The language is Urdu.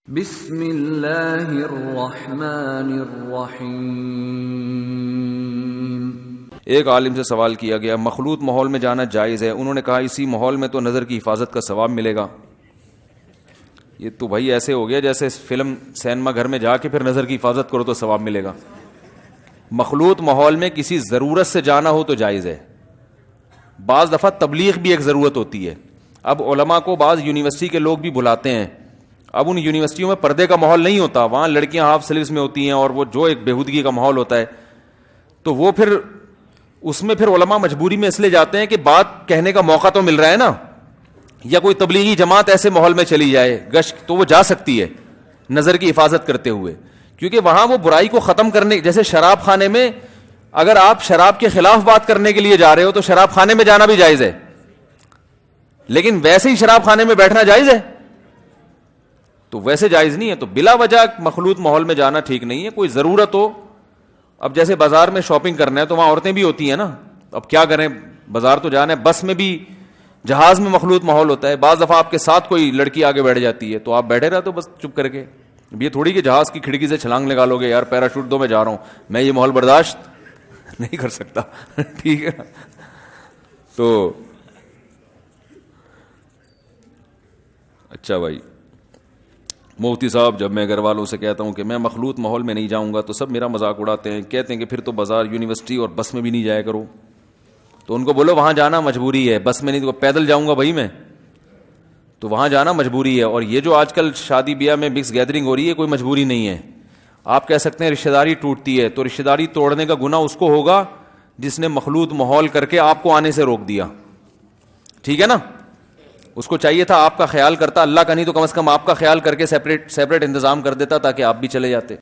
بسم اللہ الرحمن الرحیم۔ ایک عالم سے سوال کیا گیا مخلوط ماحول میں جانا جائز ہے؟ انہوں نے کہا اسی ماحول میں تو نظر کی حفاظت کا ثواب ملے گا۔ یہ تو بھائی ایسے ہو گیا جیسے فلم سینما گھر میں جا کے پھر نظر کی حفاظت کرو تو ثواب ملے گا۔ مخلوط ماحول میں کسی ضرورت سے جانا ہو تو جائز ہے۔ بعض دفعہ تبلیغ بھی ایک ضرورت ہوتی ہے۔ اب علماء کو بعض یونیورسٹی کے لوگ بھی بلاتے ہیں، اب ان یونیورسٹیوں میں پردے کا ماحول نہیں ہوتا، وہاں لڑکیاں ہاف سلیوز میں ہوتی ہیں اور وہ جو ایک بےہودگی کا ماحول ہوتا ہے، تو وہ پھر اس میں پھر علماء مجبوری میں اس لیے جاتے ہیں کہ بات کہنے کا موقع تو مل رہا ہے نا، یا کوئی تبلیغی جماعت ایسے ماحول میں چلی جائے گشت تو وہ جا سکتی ہے نظر کی حفاظت کرتے ہوئے، کیونکہ وہاں وہ برائی کو ختم کرنے، جیسے شراب خانے میں اگر آپ شراب کے خلاف بات کرنے کے لیے جا رہے ہو تو شراب خانے میں جانا بھی جائز ہے، لیکن ویسے ہی شراب خانے میں بیٹھنا جائز ہے؟ تو ویسے جائز نہیں ہے۔ تو بلا وجہ مخلوط ماحول میں جانا ٹھیک نہیں ہے۔ کوئی ضرورت ہو، اب جیسے بازار میں شاپنگ کرنا ہے تو وہاں عورتیں بھی ہوتی ہیں نا، اب کیا کریں، بازار تو جانا ہے، بس میں بھی جہاز میں مخلوط ماحول ہوتا ہے، بعض دفعہ آپ کے ساتھ کوئی لڑکی آگے بیٹھ جاتی ہے تو آپ بیٹھے رہتے ہو بس چپ کر کے۔ یہ تھوڑی کہ جہاز کی کھڑکی سے چھلانگ لگا لو گے، یار پیراشوٹ دو میں جا رہا ہوں، میں یہ ماحول برداشت نہیں کر سکتا ٹھیک ہے۔ تو اچھا بھائی، مفتی صاحب جب میں گھر والوں سے کہتا ہوں کہ میں مخلوط ماحول میں نہیں جاؤں گا تو سب میرا مذاق اڑاتے ہیں، کہتے ہیں کہ پھر تو بازار، یونیورسٹی اور بس میں بھی نہیں جایا کرو۔ تو ان کو بولو وہاں جانا مجبوری ہے، بس میں نہیں تو پیدل جاؤں گا بھائی میں، تو وہاں جانا مجبوری ہے۔ اور یہ جو آج کل شادی بیاہ میں مکس گیدرنگ ہو رہی ہے کوئی مجبوری نہیں ہے۔ آپ کہہ سکتے ہیں رشتہ داری ٹوٹتی ہے، تو رشتہ داری توڑنے کا گناہ اس کو ہوگا جس نے مخلوط ماحول کر کے آپ کو آنے سے روک دیا، ٹھیک ہے نا؟ اس کو چاہیے تھا آپ کا خیال کرتا، اللہ کا نہیں تو کم از کم آپ کا خیال کر کے سیپریٹ انتظام کر دیتا تاکہ آپ بھی چلے جاتے۔